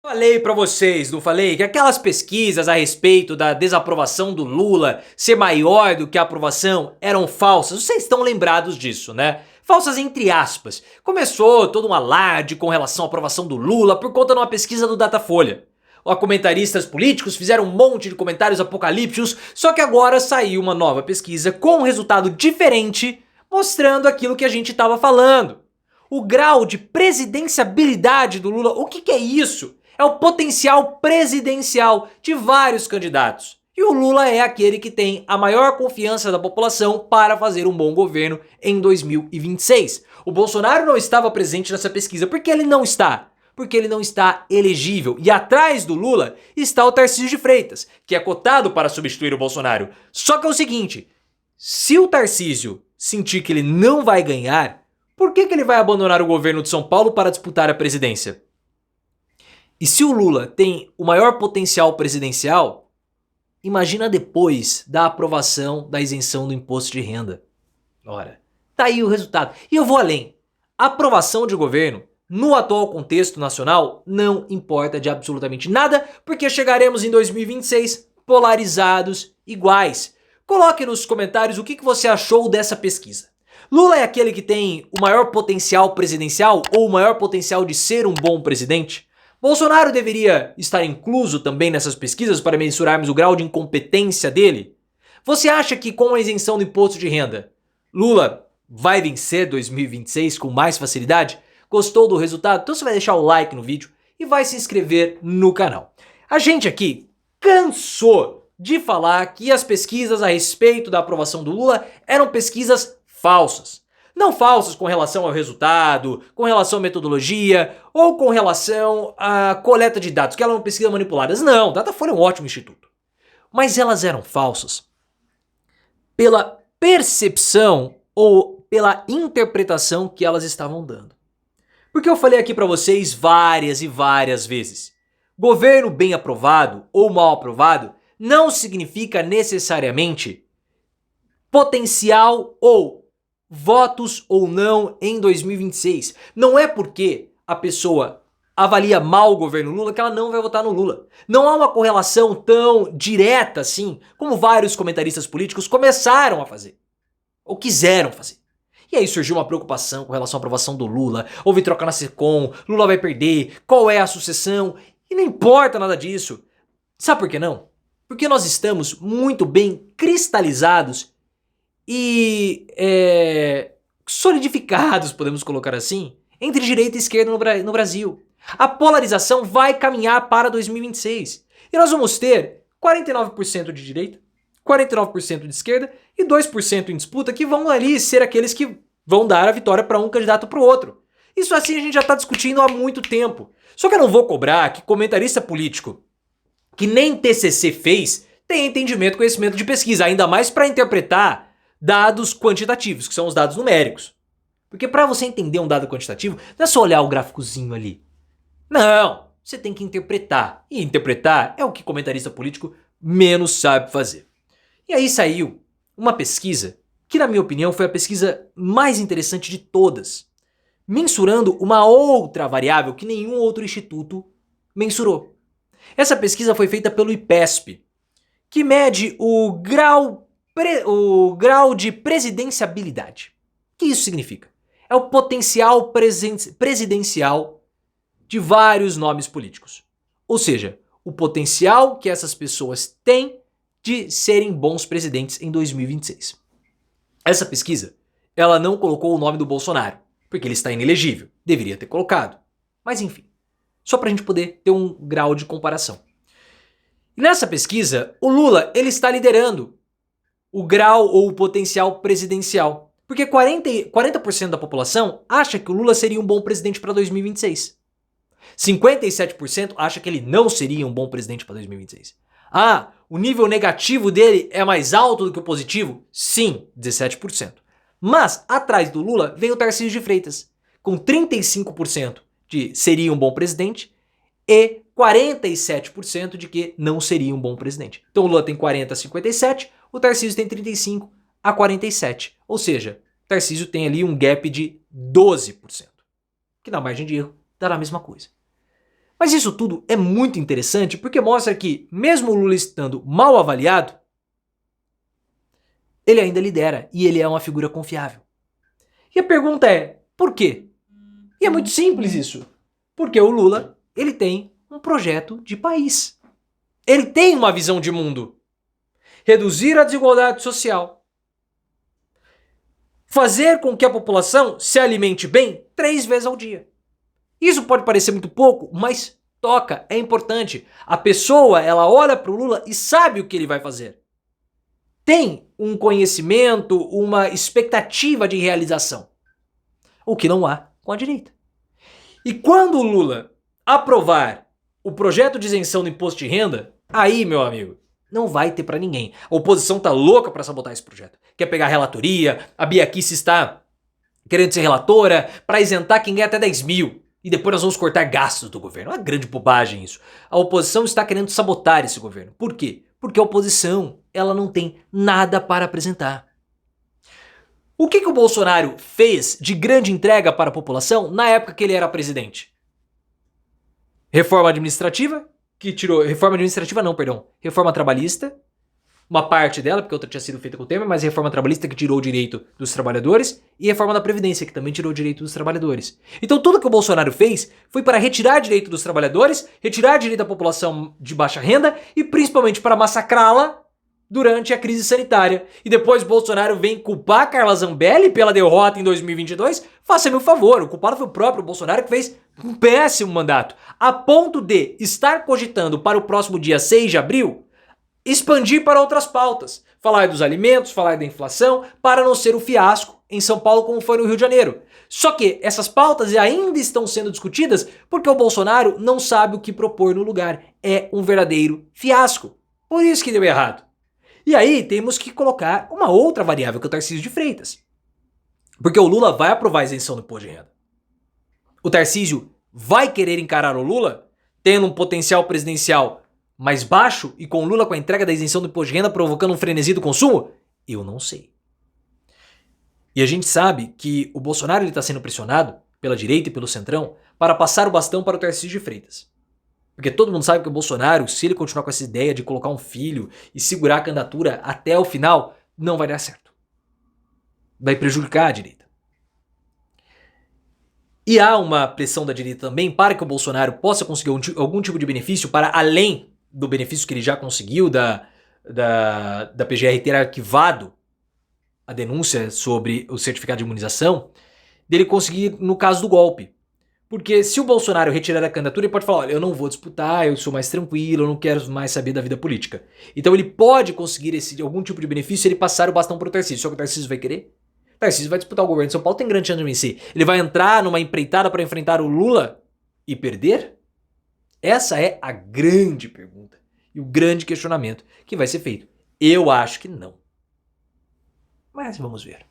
Falei pra vocês, não falei? Que aquelas pesquisas a respeito da desaprovação do Lula ser maior do que a aprovação eram falsas. Vocês estão lembrados disso, né? Falsas entre aspas. Começou todo um alarde com relação à aprovação do Lula por conta de uma pesquisa do Datafolha. Comentaristas políticos fizeram um monte de comentários apocalípticos, só que agora saiu uma nova pesquisa com um resultado diferente, mostrando aquilo que a gente estava falando. O grau de presidenciabilidade do Lula, o que é isso? É o potencial presidencial de vários candidatos. E o Lula é aquele que tem a maior confiança da população para fazer um bom governo em 2026. O Bolsonaro não estava presente nessa pesquisa. Por que ele não está? Porque ele não está elegível. E atrás do Lula está o Tarcísio de Freitas, que é cotado para substituir o Bolsonaro. Só que é o seguinte, se o Tarcísio sentir que ele não vai ganhar, por que ele vai abandonar o governo de São Paulo para disputar a presidência? E se o Lula tem o maior potencial presidencial, imagina depois da aprovação da isenção do imposto de renda. Ora, tá aí o resultado. E eu vou além. A aprovação de governo, no atual contexto nacional, não importa de absolutamente nada, porque chegaremos em 2026 polarizados iguais. Coloque nos comentários o que você achou dessa pesquisa. Lula é aquele que tem o maior potencial presidencial ou o maior potencial de ser um bom presidente? Bolsonaro deveria estar incluso também nessas pesquisas para mensurarmos o grau de incompetência dele? Você acha que com a isenção do imposto de renda, Lula vai vencer 2026 com mais facilidade? Gostou do resultado? Então você vai deixar o like no vídeo e vai se inscrever no canal. A gente aqui cansou de falar que as pesquisas a respeito da aprovação do Lula eram pesquisas falsas. Não falsas com relação ao resultado, com relação à metodologia ou com relação à coleta de dados, que elas eram pesquisas manipuladas. Não, Datafolha é um ótimo instituto. Mas elas eram falsas pela percepção ou pela interpretação que elas estavam dando. Porque eu falei aqui para vocês várias e várias vezes. Governo bem aprovado ou mal aprovado não significa necessariamente potencial ou votos ou não em 2026. Não é porque a pessoa avalia mal o governo Lula que ela não vai votar no Lula. Não há uma correlação tão direta assim como vários comentaristas políticos começaram a fazer. Ou quiseram fazer. E aí surgiu uma preocupação com relação à aprovação do Lula. Houve troca na Secom, Lula vai perder, qual é a sucessão? E não importa nada disso. Sabe por que não? Porque nós estamos muito bem cristalizados e solidificados, podemos colocar assim, entre direita e esquerda no Brasil. A polarização vai caminhar para 2026. E nós vamos ter 49% de direita, 49% de esquerda e 2% em disputa que vão ali ser aqueles que vão dar a vitória para um candidato para o outro. Isso assim a gente já está discutindo há muito tempo. Só que eu não vou cobrar que comentarista político que nem TCC fez tenha entendimento, conhecimento de pesquisa, ainda mais para interpretar dados quantitativos, que são os dados numéricos. Porque para você entender um dado quantitativo, não é só olhar o gráficozinho ali. Não, você tem que interpretar. E interpretar é o que comentarista político menos sabe fazer. E aí saiu uma pesquisa que, na minha opinião, foi a pesquisa mais interessante de todas, mensurando uma outra variável que nenhum outro instituto mensurou. Essa pesquisa foi feita pelo IPESP, que mede o grau de presidenciabilidade. O que isso significa? É o potencial presidencial de vários nomes políticos. Ou seja, o potencial que essas pessoas têm de serem bons presidentes em 2026. Essa pesquisa, ela não colocou o nome do Bolsonaro, porque ele está inelegível. Deveria ter colocado. Mas enfim, só para a gente poder ter um grau de comparação. E nessa pesquisa, o Lula ele está liderando o grau ou o potencial presidencial. Porque 40% da população acha que o Lula seria um bom presidente para 2026. 57% acha que ele não seria um bom presidente para 2026. Ah, o nível negativo dele é mais alto do que o positivo? Sim, 17%. Mas atrás do Lula vem o Tarcísio de Freitas, com 35% de seria um bom presidente e 47% de que não seria um bom presidente. Então o Lula tem 40 a 57, o Tarcísio tem 35 a 47. Ou seja, o Tarcísio tem ali um gap de 12%, que na margem de erro dá a mesma coisa. Mas isso tudo é muito interessante porque mostra que, mesmo o Lula estando mal avaliado, ele ainda lidera e ele é uma figura confiável. E a pergunta é, por quê? E é muito simples isso. Porque o Lula, ele tem um projeto de país. Ele tem uma visão de mundo. Reduzir a desigualdade social. Fazer com que a população se alimente bem 3 vezes ao dia. Isso pode parecer muito pouco, mas toca, é importante. A pessoa, ela olha para o Lula e sabe o que ele vai fazer. Tem um conhecimento, uma expectativa de realização. O que não há com a direita. E quando o Lula aprovar o projeto de isenção do imposto de renda, aí, meu amigo, não vai ter pra ninguém. A oposição tá louca pra sabotar esse projeto. Quer pegar a relatoria, a Bia Kicis está querendo ser relatora pra isentar quem ganha até 10 mil. E depois nós vamos cortar gastos do governo. É uma grande bobagem isso. A oposição está querendo sabotar esse governo. Por quê? Porque a oposição, ela não tem nada para apresentar. O que o Bolsonaro fez de grande entrega para a população na época que ele era presidente? Reforma administrativa, que tirou... Reforma administrativa não, perdão. Reforma trabalhista, uma parte dela, porque outra tinha sido feita com o Temer, mas reforma trabalhista que tirou o direito dos trabalhadores e reforma da Previdência, que também tirou o direito dos trabalhadores. Então tudo que o Bolsonaro fez foi para retirar direito dos trabalhadores, retirar direito da população de baixa renda e principalmente para massacrá-la durante a crise sanitária. E depois Bolsonaro vem culpar Carla Zambelli pela derrota em 2022? Faça-me o favor, o culpado foi o próprio Bolsonaro que fez um péssimo mandato, a ponto de estar cogitando para o próximo dia 6 de abril expandir para outras pautas. Falar dos alimentos, falar da inflação, para não ser o fiasco em São Paulo como foi no Rio de Janeiro. Só que essas pautas ainda estão sendo discutidas porque o Bolsonaro não sabe o que propor no lugar. É um verdadeiro fiasco. Por isso que deu errado. E aí temos que colocar uma outra variável, que é o Tarcísio de Freitas. Porque o Lula vai aprovar a isenção do imposto de renda. O Tarcísio vai querer encarar o Lula tendo um potencial presidencial mais baixo e com o Lula com a entrega da isenção do imposto de renda provocando um frenesi do consumo? Eu não sei. E a gente sabe que o Bolsonaro está sendo pressionado pela direita e pelo centrão para passar o bastão para o Tarcísio de Freitas. Porque todo mundo sabe que o Bolsonaro, se ele continuar com essa ideia de colocar um filho e segurar a candidatura até o final, não vai dar certo. Vai prejudicar a direita. E há uma pressão da direita também para que o Bolsonaro possa conseguir algum tipo de benefício para além do benefício que ele já conseguiu da PGR ter arquivado a denúncia sobre o certificado de imunização, dele conseguir no caso do golpe. Porque se o Bolsonaro retirar a candidatura, ele pode falar, olha, eu não vou disputar, eu sou mais tranquilo, eu não quero mais saber da vida política. Então ele pode conseguir algum tipo de benefício se ele passar o bastão para o Tarcísio. Só que o Tarcísio vai querer? O Tarcísio vai disputar o governo de São Paulo, tem grande chance de vencer. Ele vai entrar numa empreitada para enfrentar o Lula e perder? Essa é a grande pergunta e o grande questionamento que vai ser feito. Eu acho que não. Mas vamos ver.